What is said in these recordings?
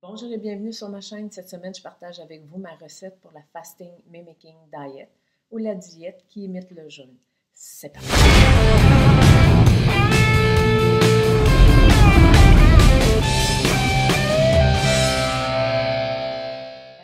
Bonjour et bienvenue sur ma chaîne. Cette semaine, je partage avec vous ma recette pour la Fasting Mimicking Diet ou la diète qui imite le jeûne. C'est parti! La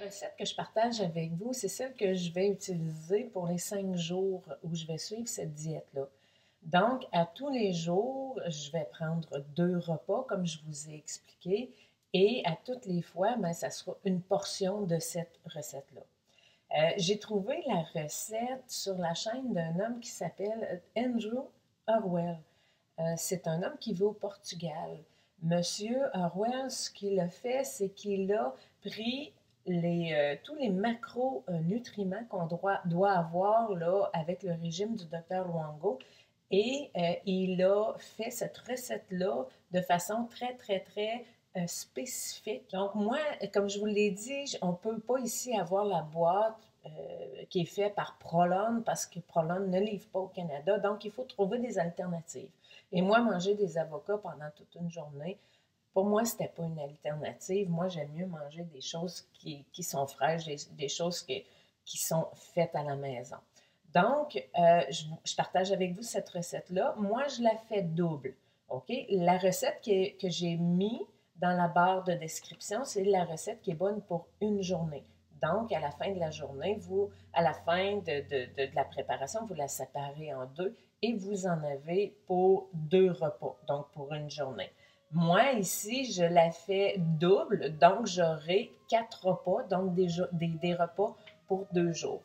recette que je partage avec vous, c'est celle que je vais utiliser pour les 5 jours où je vais suivre cette diète-là. Donc, à tous les jours, je vais prendre 2 repas, comme je vous ai expliqué, et à toutes les fois, ça sera une portion de cette recette-là. J'ai trouvé la recette sur la chaîne d'un homme qui s'appelle Andrew Orwell. C'est un homme qui vit au Portugal. Monsieur Orwell, ce qu'il a fait, c'est qu'il a pris tous les macronutriments qu'on doit avoir là, avec le régime du Dr Luongo, et il a fait cette recette-là de façon très spécifique. Donc moi, comme je vous l'ai dit, on ne peut pas ici avoir la boîte qui est faite par Prolon parce que Prolon ne livre pas au Canada. Donc il faut trouver des alternatives. Et moi, manger des avocats pendant toute une journée, pour moi, ce n'était pas une alternative. Moi, j'aime mieux manger des choses qui sont fraîches, des choses qui sont faites à la maison. Donc, je partage avec vous cette recette-là. Moi, je la fais double. OK? La recette que j'ai mis dans la barre de description, c'est la recette qui est bonne pour une journée. Donc, à la fin de la journée, à la fin de la préparation, vous la séparez en deux et vous en avez pour 2 repas, donc pour une journée. Moi, ici, je la fais double, donc j'aurai 4 repas, donc des repas pour 2 jours.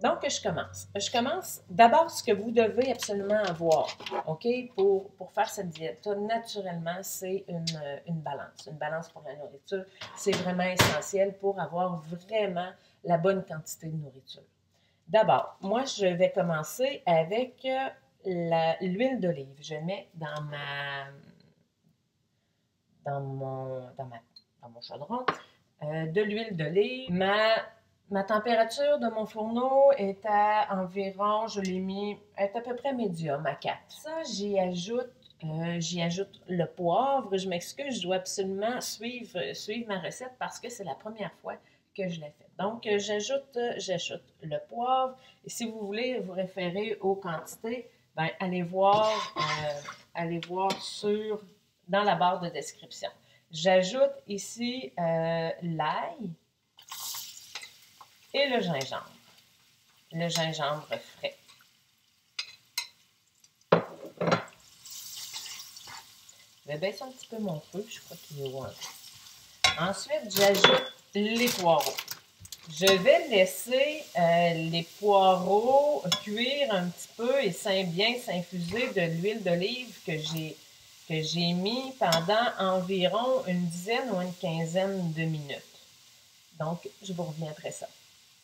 Donc, je commence. Je commence d'abord ce que vous devez absolument avoir, OK, pour faire cette diète-là. Naturellement, c'est une balance. Une balance pour la nourriture, c'est vraiment essentiel pour avoir vraiment la bonne quantité de nourriture. D'abord, moi, je vais commencer avec l'huile d'olive. Je mets dans mon chaudron de l'huile d'olive. Ma température de mon fourneau est à environ, je l'ai mis, est à peu près médium, à 4. Ça, j'y ajoute le poivre. Je m'excuse, je dois absolument suivre ma recette parce que c'est la première fois que je l'ai faite. Donc, j'ajoute le poivre. Et si vous voulez vous référer aux quantités, ben, allez voir dans la barre de description. J'ajoute ici l'ail et le gingembre frais. Je vais baisser un petit peu mon feu, je crois qu'il est haut un peu. Ensuite, j'ajoute les poireaux. Je vais laisser les poireaux cuire un petit peu et bien s'infuser de l'huile d'olive que j'ai mis pendant environ une dizaine ou une quinzaine de minutes. Donc, je vous reviens après ça.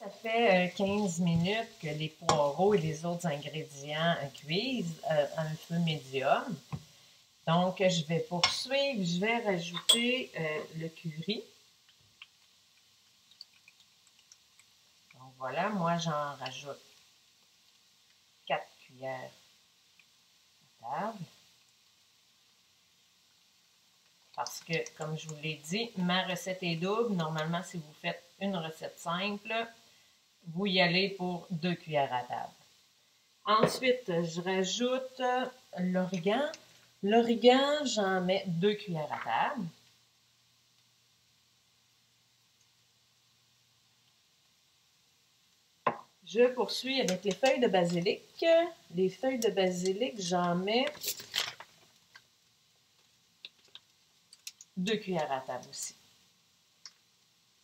Ça fait 15 minutes que les poireaux et les autres ingrédients cuisent à un feu médium. Donc, je vais poursuivre. Je vais rajouter le curry. Donc, voilà, moi, j'en rajoute 4 cuillères à table. Parce que, comme je vous l'ai dit, ma recette est double. Normalement, si vous faites une recette simple, vous y allez pour 2 cuillères à table. Ensuite, je rajoute l'origan. L'origan, j'en mets 2 cuillères à table. Je poursuis avec les feuilles de basilic. Les feuilles de basilic, j'en mets 2 cuillères à table aussi.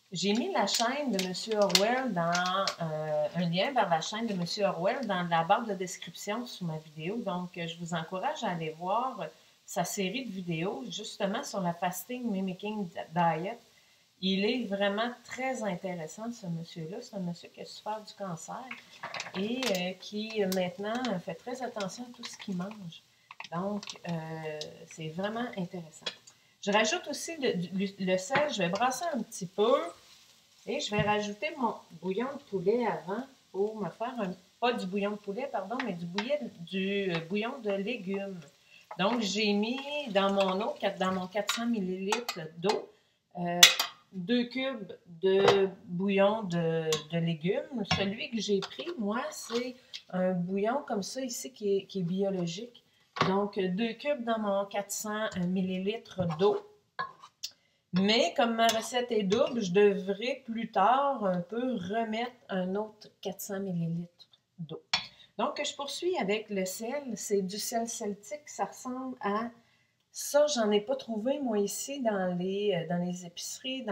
J'ai mis la chaîne de M. Orwell un lien vers la chaîne de M. Orwell dans la barre de description sous ma vidéo. Donc, je vous encourage à aller voir sa série de vidéos justement sur la Fasting Mimicking Diet. Il est vraiment très intéressant, ce monsieur-là. C'est un monsieur qui a souffert du cancer et qui maintenant fait très attention à tout ce qu'il mange. Donc, c'est vraiment intéressant. Je rajoute aussi le sel. Je vais brasser un petit peu et je vais rajouter mon bouillon de poulet avant pour me faire pas du bouillon de poulet, pardon, mais du bouillon de légumes. Donc, j'ai mis dans mon 400 ml d'eau 2 cubes de bouillon de légumes. Celui que j'ai pris, moi, c'est un bouillon comme ça ici qui est biologique. Donc, 2 cubes dans mon 400 ml d'eau. Mais comme ma recette est double, je devrais plus tard un peu remettre un autre 400 ml d'eau. Donc, je poursuis avec le sel. C'est du sel celtique. Ça ressemble à... Ça, j'en ai pas trouvé, moi, ici, dans les épiceries,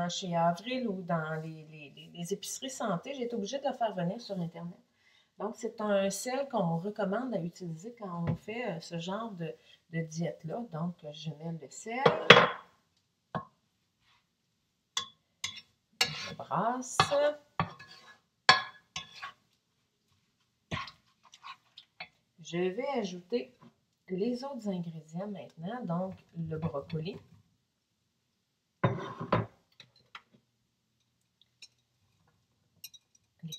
chez Avril ou dans les épiceries santé. J'ai été obligée de le faire venir sur Internet. Donc, c'est un sel qu'on recommande à utiliser quand on fait ce genre de diète-là. Donc, je mets le sel. Je brasse. Je vais ajouter les autres ingrédients maintenant. Donc, le brocoli. Les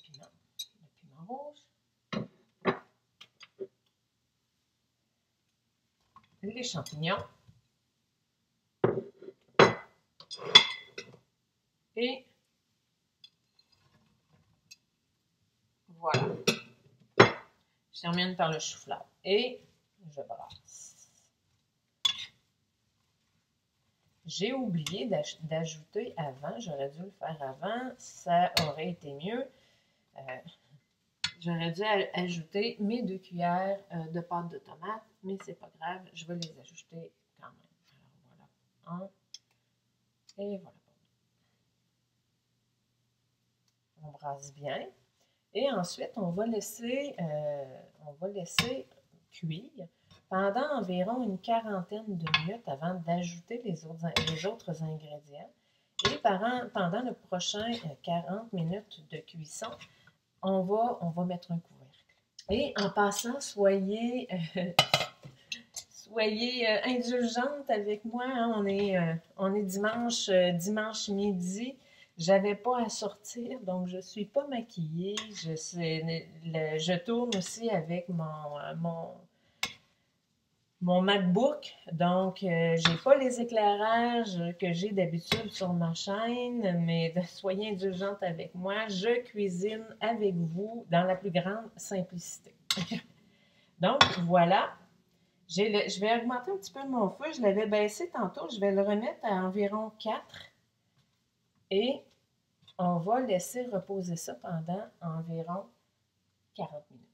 piments. Le piment rouge. Les champignons. Et voilà. Je termine par le chou-fleur. Et je brasse. J'ai oublié d'ajouter avant. J'aurais dû le faire avant. Ça aurait été mieux. J'aurais dû ajouter mes 2 cuillères de pâte de tomate. Mais c'est pas grave. Je vais les ajouter quand même. Alors voilà. 1. Et voilà. On brasse bien. Et ensuite, on va laisser cuire pendant environ une quarantaine de minutes avant d'ajouter les autres ingrédients. Et pendant le prochain 40 minutes de cuisson, on va mettre un couvercle. Et en passant, soyez indulgente avec moi. Hein. On est dimanche midi. J'avais pas à sortir, donc je suis pas maquillée. Je tourne aussi avec mon MacBook, donc j'ai pas les éclairages que j'ai d'habitude sur ma chaîne, mais soyez indulgente avec moi. Je cuisine avec vous dans la plus grande simplicité. Donc voilà. Je vais augmenter un petit peu mon feu. Je l'avais baissé tantôt. Je vais le remettre à environ 4. Et on va laisser reposer ça pendant environ 40 minutes.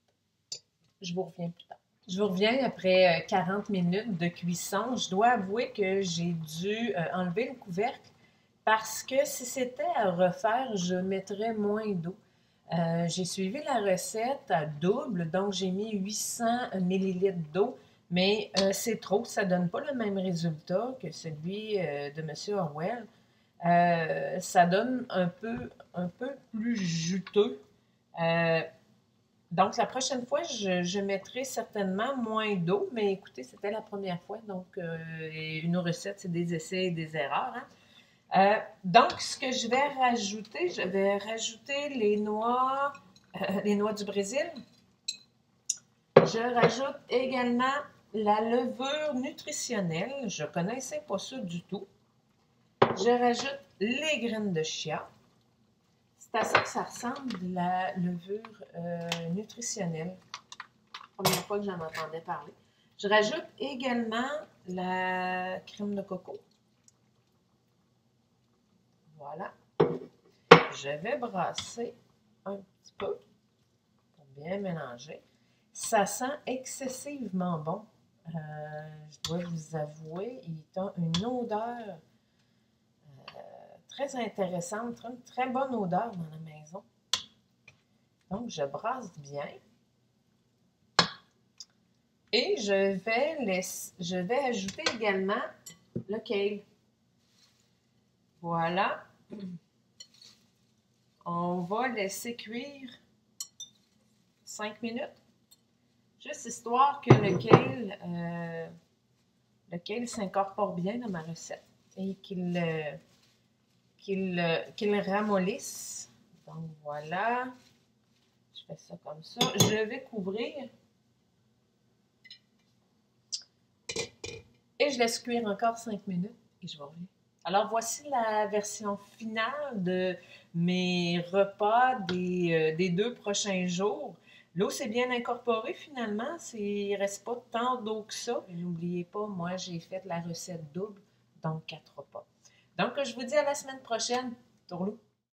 Je vous reviens plus tard. Je vous reviens après 40 minutes de cuisson. Je dois avouer que j'ai dû enlever le couvercle parce que si c'était à refaire, je mettrais moins d'eau. J'ai suivi la recette à double, donc j'ai mis 800 ml d'eau, mais c'est trop, ça ne donne pas le même résultat que celui de M. Orwell. Ça donne un peu plus juteux. Donc, la prochaine fois, je mettrai certainement moins d'eau, mais écoutez, c'était la première fois, donc une recette, c'est des essais et des erreurs. Hein? Donc, ce que je vais rajouter les noix du Brésil. Je rajoute également la levure nutritionnelle. Je ne connaissais pas ça du tout. Je rajoute les graines de chia. C'est à ça que ça ressemble, la levure nutritionnelle. Première fois que j'en entendais parler. Je rajoute également la crème de coco. Voilà. Je vais brasser un petit peu pour bien mélanger. Ça sent excessivement bon. Je dois vous avouer, il a une odeur très intéressante, une très bonne odeur dans la maison. Donc, je brasse bien. Et je vais ajouter également le kale. Voilà. On va laisser cuire 5 minutes. Juste histoire que le kale s'incorpore bien dans ma recette et qu'il ramollisse. Donc voilà. Je fais ça comme ça. Je vais couvrir. Et je laisse cuire encore 5 minutes et je vous reviens. Alors, voici la version finale de mes repas des 2 prochains jours. L'eau s'est bien incorporée finalement. Il ne reste pas tant d'eau que ça. Et n'oubliez pas, moi, j'ai fait la recette double, donc 4 repas. Donc, je vous dis à la semaine prochaine. Tourlou.